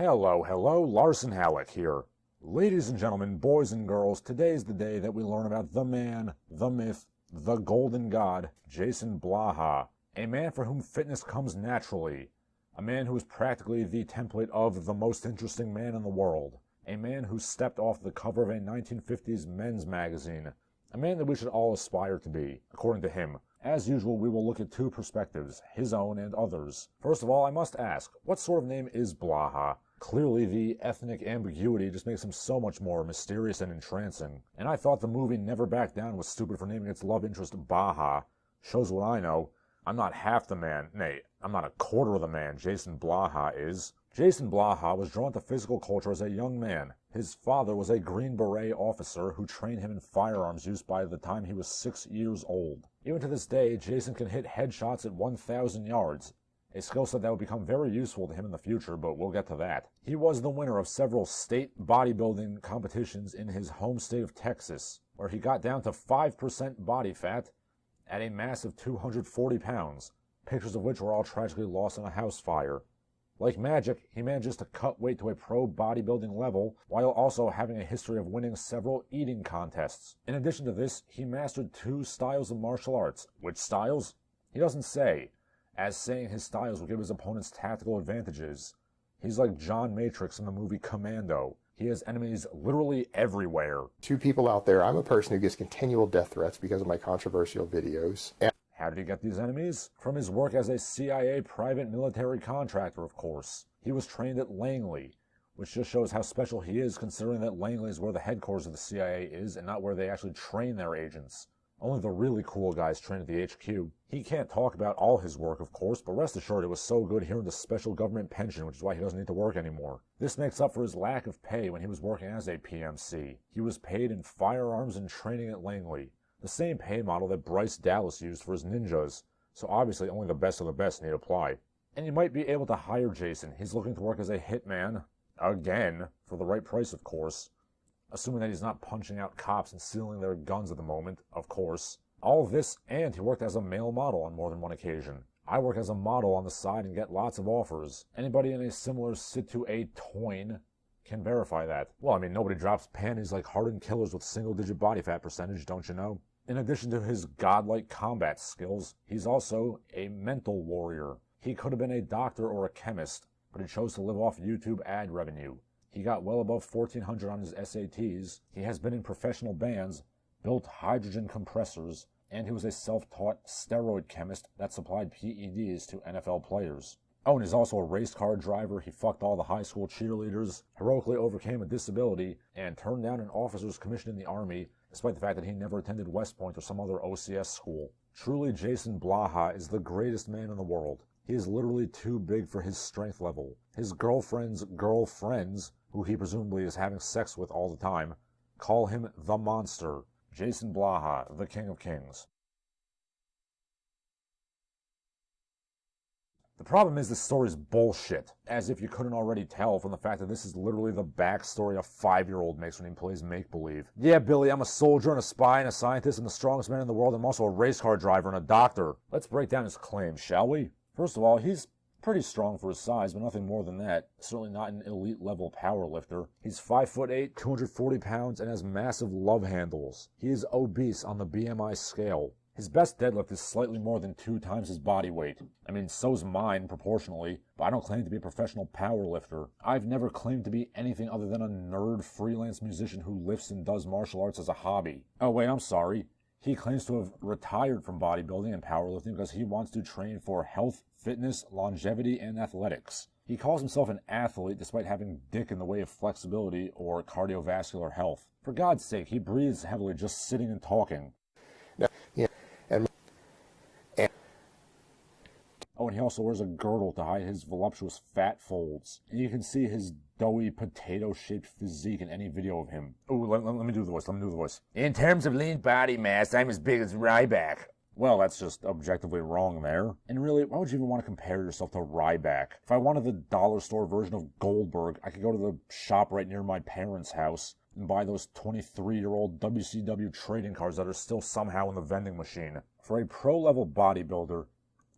Hello, Larson Halleck here. Ladies and gentlemen, boys and girls, today is the day that we learn about the man, the myth, the golden god, Jason Blaha, a man for whom fitness comes naturally, a man who is practically the template of the most interesting man in the world, a man who stepped off the cover of a 1950s men's magazine, a man that we should all aspire to be, according to him. As usual, we will look at two perspectives, his own and others. First of all, I must ask, what sort of name is Blaha? Clearly, the ethnic ambiguity just makes him so much more mysterious and entrancing. And I thought the movie Never Back Down was stupid for naming its love interest Baja. Shows what I know. I'm not half the man, nay, I'm not a quarter of the man Jason Blaha is. Jason Blaha was drawn to physical culture as a young man. His father was a Green Beret officer who trained him in firearms use by the time he was 6 years old. Even to this day, Jason can hit headshots at 1,000 yards. A skill set that would become very useful to him in the future, but we'll get to that. He was the winner of several state bodybuilding competitions in his home state of Texas, where he got down to 5% body fat at a massive 240 pounds, pictures of which were all tragically lost in a house fire. Like magic, he manages to cut weight to a pro bodybuilding level, while also having a history of winning several eating contests. In addition to this, he mastered 2 styles of martial arts. Which styles? He doesn't say, as saying his styles will give his opponents tactical advantages. He's like John Matrix in the movie Commando. He has enemies literally everywhere. Two people out there, I'm a person who gets continual death threats because of my controversial videos. How did he get these enemies? From his work as a CIA private military contractor, of course. He was trained at Langley, which just shows how special he is considering that Langley is where the headquarters of the CIA is and not where they actually train their agents. Only the really cool guys train at the HQ. He can't talk about all his work, of course, but rest assured it was so good hearing the special government pension, which is why he doesn't need to work anymore. This makes up for his lack of pay when he was working as a PMC. He was paid in firearms and training at Langley. The same pay model that Bryce Dallas used for his ninjas, so obviously only the best of the best need apply. And you might be able to hire Jason. He's looking to work as a hitman, again, for the right price, of course. Assuming that he's not punching out cops and stealing their guns at the moment, of course. All this, and he worked as a male model on more than one occasion. I work as a model on the side and get lots of offers. Anybody in a similar situation can verify that. Well, I mean, nobody drops panties like hardened killers with single-digit body fat percentage, don't you know? In addition to his godlike combat skills, he's also a mental warrior. He could have been a doctor or a chemist, but he chose to live off YouTube ad revenue. He got well above 1,400 on his SATs, he has been in professional bands, built hydrogen compressors, and he was a self-taught steroid chemist that supplied PEDs to NFL players. Oh, and he's also a race car driver. He fucked all the high school cheerleaders, heroically overcame a disability, and turned down an officer's commission in the Army, despite the fact that he never attended West Point or some other OCS school. Truly, Jason Blaha is the greatest man in the world. He is literally too big for his strength level. His girlfriend's girlfriends, who he presumably is having sex with all the time, call him the monster. Jason Blaha, the King of Kings. The problem is this story's bullshit, as if you couldn't already tell from the fact that this is literally the backstory a 5-year-old makes when he plays make-believe. Yeah, Billy, I'm a soldier and a spy and a scientist and the strongest man in the world. I'm also a race car driver and a doctor. Let's break down his claims, shall we? First of all, he's pretty strong for his size, but nothing more than that. Certainly not an elite-level powerlifter. He's 5'8", 240 pounds, and has massive love handles. He is obese on the BMI scale. His best deadlift is slightly more than 2 times his body weight. I mean, so's mine, proportionally, but I don't claim to be a professional powerlifter. I've never claimed to be anything other than a nerd freelance musician who lifts and does martial arts as a hobby. Oh wait, I'm sorry. He claims to have retired from bodybuilding and powerlifting because he wants to train for health, fitness, longevity, and athletics. He calls himself an athlete despite having dick in the way of flexibility or cardiovascular health. For God's sake, he breathes heavily just sitting and talking. Yeah, Oh, and he also wears a girdle to hide his voluptuous fat folds. And you can see his doughy, potato-shaped physique in any video of him. Oh, let me do the voice, In terms of lean body mass, I'm as big as Ryback. Well, that's just objectively wrong there. And really, why would you even want to compare yourself to Ryback? If I wanted the dollar store version of Goldberg, I could go to the shop right near my parents' house and buy those 23-year-old WCW trading cards that are still somehow in the vending machine. For a pro-level bodybuilder,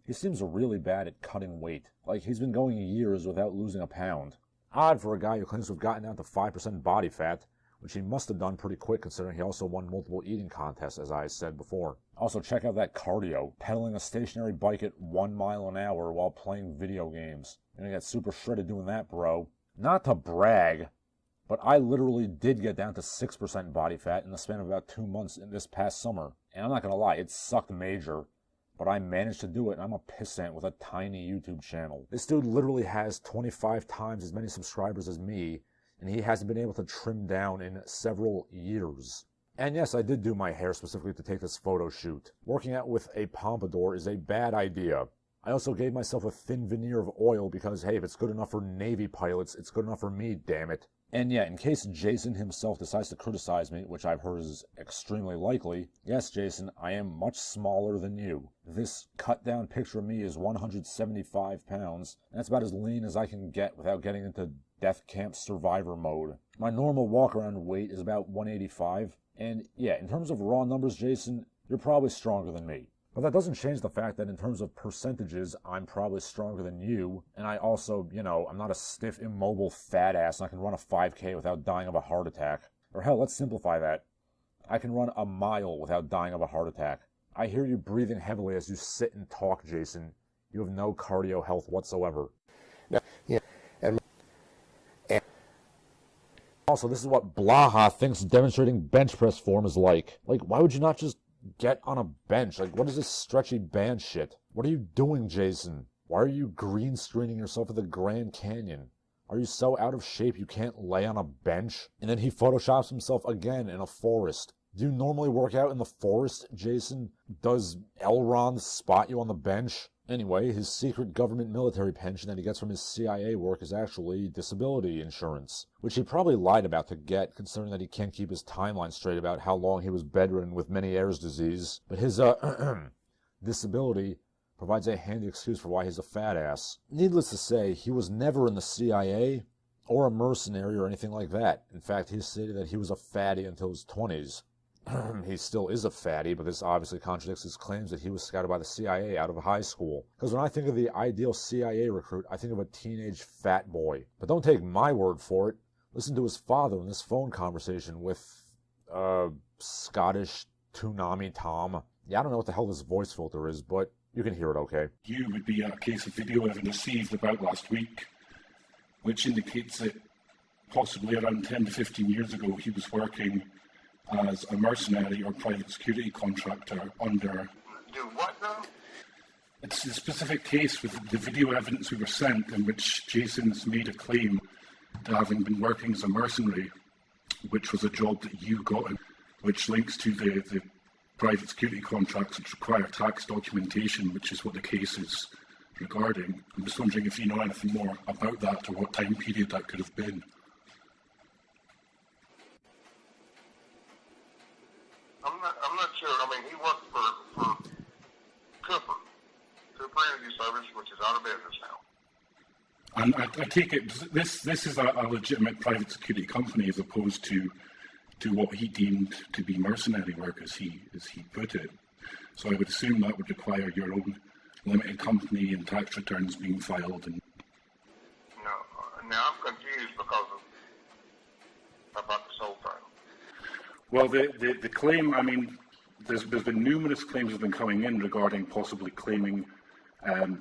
he seems really bad at cutting weight. Like, he's been going years without losing a pound. Odd for a guy who claims to have gotten down to 5% body fat, which he must have done pretty quick considering he also won multiple eating contests, as I said before. Also, check out that cardio, pedaling a stationary bike at 1 mile an hour while playing video games. You're gonna get super shredded doing that, bro. Not to brag, but I literally did get down to 6% body fat in the span of about 2 months in this past summer. And I'm not gonna lie, it sucked major, but I managed to do it, and I'm a pissant with a tiny YouTube channel. This dude literally has 25 times as many subscribers as me, and he hasn't been able to trim down in several years. And yes, I did do my hair specifically to take this photo shoot. Working out with a pompadour is a bad idea. I also gave myself a thin veneer of oil because, hey, if it's good enough for Navy pilots, it's good enough for me, damn it. And yeah, in case Jason himself decides to criticize me, which I've heard is extremely likely, yes, Jason, I am much smaller than you. This cut-down picture of me is 175 pounds, and that's about as lean as I can get without getting into death camp survivor mode. My normal walk-around weight is about 185, and yeah, in terms of raw numbers, Jason, you're probably stronger than me. But that doesn't change the fact that in terms of percentages, I'm probably stronger than you, and I also, I'm not a stiff, immobile fat ass, and I can run a 5K without dying of a heart attack. Or hell, let's simplify that. I can run a mile without dying of a heart attack. I hear you breathing heavily as you sit and talk, Jason. You have no cardio health whatsoever. No, yeah, and also, this is what Blaha thinks demonstrating bench press form is like. Like, why would you not just get on a bench? Like, what is this stretchy band shit? What are you doing, Jason? Why are you green screening yourself at the Grand Canyon? Are you so out of shape you can't lay on a bench? And then he photoshops himself again in a forest. Do you normally work out in the forest, Jason? Does Elrond spot you on the bench? Anyway, his secret government military pension that he gets from his CIA work is actually disability insurance, which he probably lied about to get, considering that he can't keep his timeline straight about how long he was bedridden with Meniere's disease. But his, disability provides a handy excuse for why he's a fat ass. Needless to say, he was never in the CIA or a mercenary or anything like that. In fact, he stated that he was a fatty until his 20s. He still is a fatty, but this obviously contradicts his claims that he was scouted by the CIA out of high school. Because when I think of the ideal CIA recruit, I think of a teenage fat boy. But don't take my word for it. Listen to his father in this phone conversation with, Scottish Toonami Tom. Yeah, I don't know what the hell this voice filter is, but you can hear it okay. You would be a case of video evidence received about last week, which indicates that possibly around 10 to 15 years ago he was working as a mercenary or private security contractor under... Do what now? It's a specific case with the video evidence we were sent in which Jason's made a claim to having been working as a mercenary, which was a job that you got, which links to the private security contracts which require tax documentation, which is what the case is regarding. I'm just wondering if you know anything more about that or what time period that could have been. I'm not sure. I mean, he worked for Cooper Energy Service, which is out of business now. And I take it this is a legitimate private security company as opposed to what he deemed to be mercenary work, as he put it. So I would assume that would require your own limited company and tax returns being filed. And No, now I'm confused because about this whole thing. well, the claim, I mean, there's been numerous claims that have been coming in regarding possibly claiming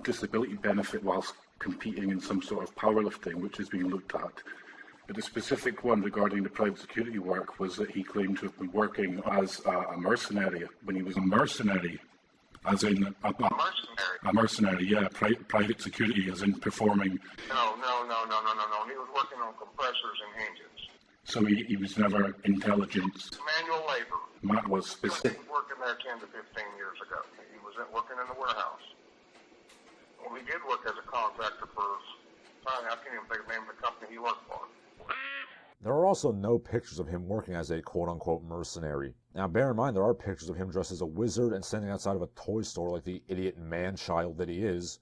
disability benefit whilst competing in some sort of powerlifting, which is being looked at. But the specific one regarding the private security work was that he claimed to have been working as a mercenary when he was a mercenary, as in a mercenary, yeah, private security, as in performing. No. He was working on compressors and engines. So he was never intelligence. Manual labor. Matt was specific. He was working there 10 to 15 years ago. He was working in the warehouse. Well, he did work as a contractor for, I can't even think of the name of the company he worked for. There are also no pictures of him working as a quote-unquote mercenary. Now, bear in mind, there are pictures of him dressed as a wizard and standing outside of a toy store like the idiot man-child that he is.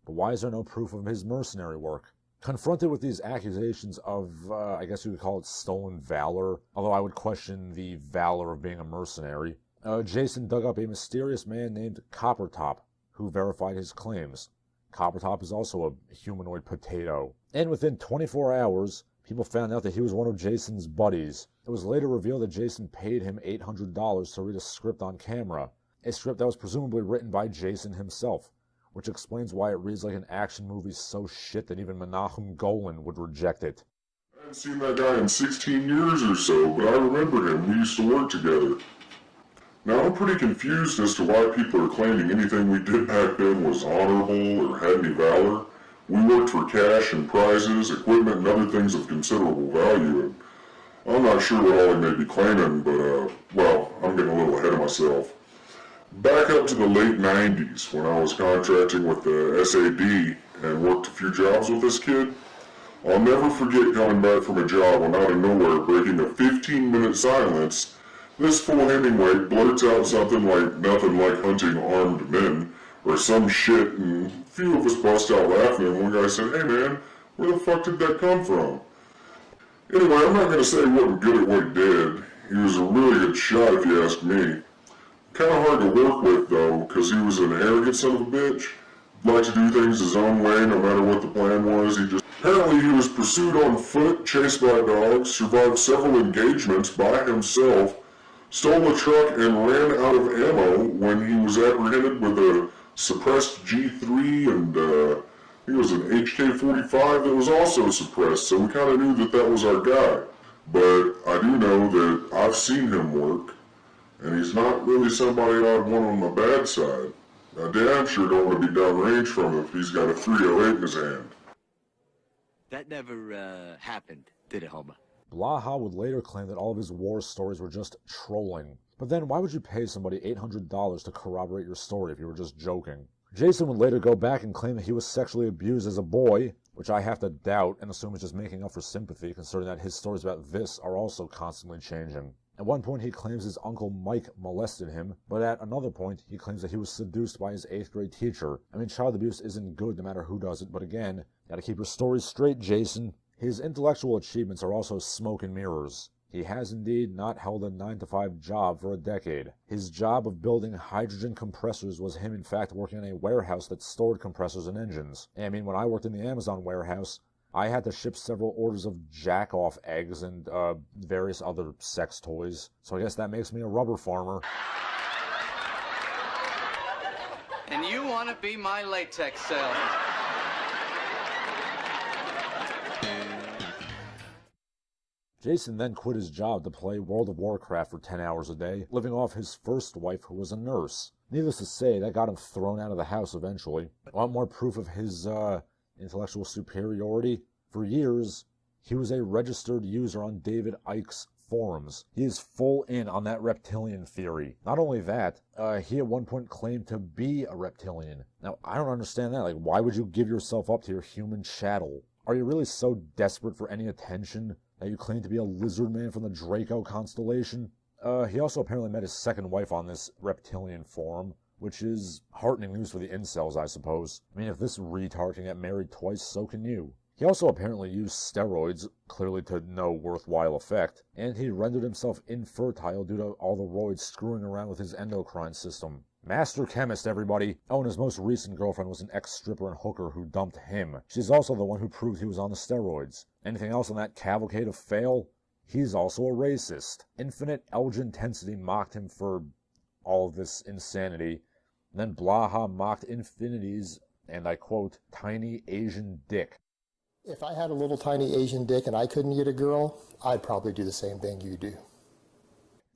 But why is there no proof of his mercenary work? Confronted with these accusations of, I guess you could call it stolen valor, although I would question the valor of being a mercenary, Jason dug up a mysterious man named Coppertop, who verified his claims. Coppertop is also a humanoid potato. And within 24 hours, people found out that he was one of Jason's buddies. It was later revealed that Jason paid him $800 to read a script on camera, a script that was presumably written by Jason himself, which explains why it reads like an action movie so shit that even Menachem Golan would reject it. I haven't seen that guy in 16 years or so, but I remember him. We used to work together. Now, I'm pretty confused as to why people are claiming anything we did back then was honorable or had any valor. We worked for cash and prizes, equipment, and other things of considerable value, and I'm not sure what all they may be claiming, but, well, I'm getting a little ahead of myself. Back up to the late 90s, when I was contracting with the SAD and worked a few jobs with this kid, I'll never forget coming back from a job and out of nowhere breaking a 15-minute silence. This fool Hemingway blurts out something like nothing like hunting armed men, or some shit, and a few of us bust out laughing, and one guy said, "Hey man, where the fuck did that come from?" Anyway, I'm not going to say he wasn't good at what he did. He was a really good shot if you ask me. Kind of hard to work with though, because he was an arrogant son of a bitch. Liked to do things his own way no matter what the plan was. Apparently he was pursued on foot, chased by dogs, survived several engagements by himself, stole a truck and ran out of ammo when he was apprehended with a suppressed G3 and he was an HK-45 that was also suppressed, so we kind of knew that that was our guy. But I do know that I've seen him work, and he's not really somebody I'd want on my bad side. I damn sure don't want to be downrange from him if he's got a .308 in his hand. That never happened, did it, Homer? Blaha would later claim that all of his war stories were just trolling. But then why would you pay somebody $800 to corroborate your story if you were just joking? Jason would later go back and claim that he was sexually abused as a boy, which I have to doubt and assume is just making up for sympathy, considering that his stories about this are also constantly changing. At one point he claims his uncle Mike molested him, but at another point he claims that he was seduced by his 8th grade teacher. I mean, child abuse isn't good no matter who does it, but again, gotta keep your stories straight, Jason. His intellectual achievements are also smoke and mirrors. He has indeed not held a 9-to-5 job for a decade. His job of building hydrogen compressors was him in fact working in a warehouse that stored compressors and engines. I mean, when I worked in the Amazon warehouse, I had to ship several orders of jack-off eggs and various other sex toys. So I guess that makes me a rubber farmer. And you want to be my latex salesman? Jason then quit his job to play World of Warcraft for 10 hours a day, living off his first wife who was a nurse. Needless to say, that got him thrown out of the house eventually. Want more proof of his intellectual superiority? For years, he was a registered user on David Icke's forums. He is full in on that reptilian theory. Not only that, he at one point claimed to be a reptilian. Now, I don't understand that. Like, why would you give yourself up to your human chattel? Are you really so desperate for any attention that you claim to be a lizard man from the Draco constellation? He also apparently met his second wife on this reptilian forum, which is heartening news for the incels, I suppose. I mean, if this retard can get married twice, so can you. He also apparently used steroids, clearly to no worthwhile effect, and he rendered himself infertile due to all the roids screwing around with his endocrine system. Master chemist, everybody. Oh, and his most recent girlfriend was an ex-stripper and hooker who dumped him. She's also the one who proved he was on the steroids. Anything else on that cavalcade of fail? He's also a racist. Infinite Elgin Intensity mocked him for all of this insanity. And then Blaha mocked Infinity's, and I quote, tiny Asian dick. If I had a little tiny Asian dick and I couldn't get a girl, I'd probably do the same thing you do.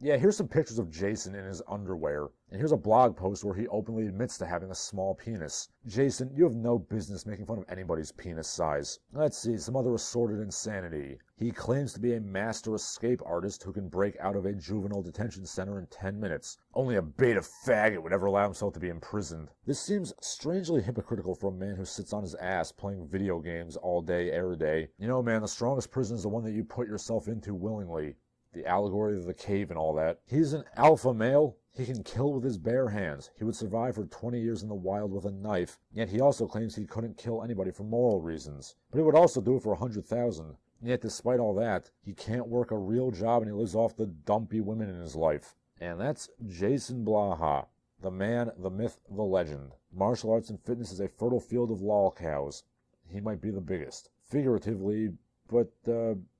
Yeah, here's some pictures of Jason in his underwear. And here's a blog post where he openly admits to having a small penis. Jason, you have no business making fun of anybody's penis size. Let's see, some other assorted insanity. He claims to be a master escape artist who can break out of a juvenile detention center in 10 minutes. Only a beta faggot would ever allow himself to be imprisoned. This seems strangely hypocritical for a man who sits on his ass playing video games all day, every day. You know, man, the strongest prison is the one that you put yourself into willingly. The allegory of the cave and all that. He's an alpha male. He can kill with his bare hands. He would survive for 20 years in the wild with a knife, yet he also claims he couldn't kill anybody for moral reasons. But he would also do it for 100,000. Yet despite all that, he can't work a real job and he lives off the dumpy women in his life. And that's Jason Blaha. The man, the myth, the legend. Martial arts and fitness is a fertile field of lol cows. He might be the biggest. Figuratively, but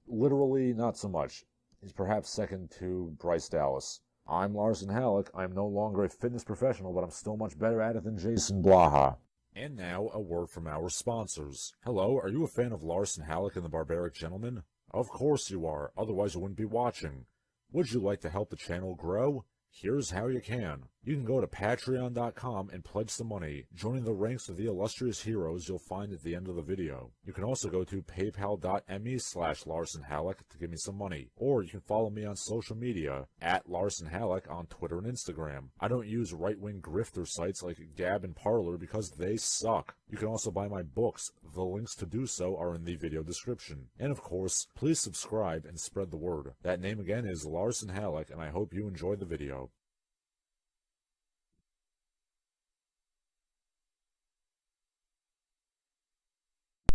literally not so much. He's perhaps second to Bryce Dallas. I'm Larson Halleck. I'm no longer a fitness professional, but I'm still much better at it than Jason Blaha. And now, a word from our sponsors. Hello, are you a fan of Larson Halleck and the Barbaric Gentleman? Of course you are, otherwise you wouldn't be watching. Would you like to help the channel grow? Here's how you can. You can go to patreon.com and pledge some money, joining the ranks of the illustrious heroes you'll find at the end of the video. You can also go to paypal.me/LarsonHalleck to give me some money, or you can follow me on social media, at Larson Halleck on Twitter and Instagram. I don't use right-wing grifter sites like Gab and Parler because they suck. You can also buy my books. The links to do so are in the video description. And of course, please subscribe and spread the word. That name again is Larson Halleck, and I hope you enjoyed the video.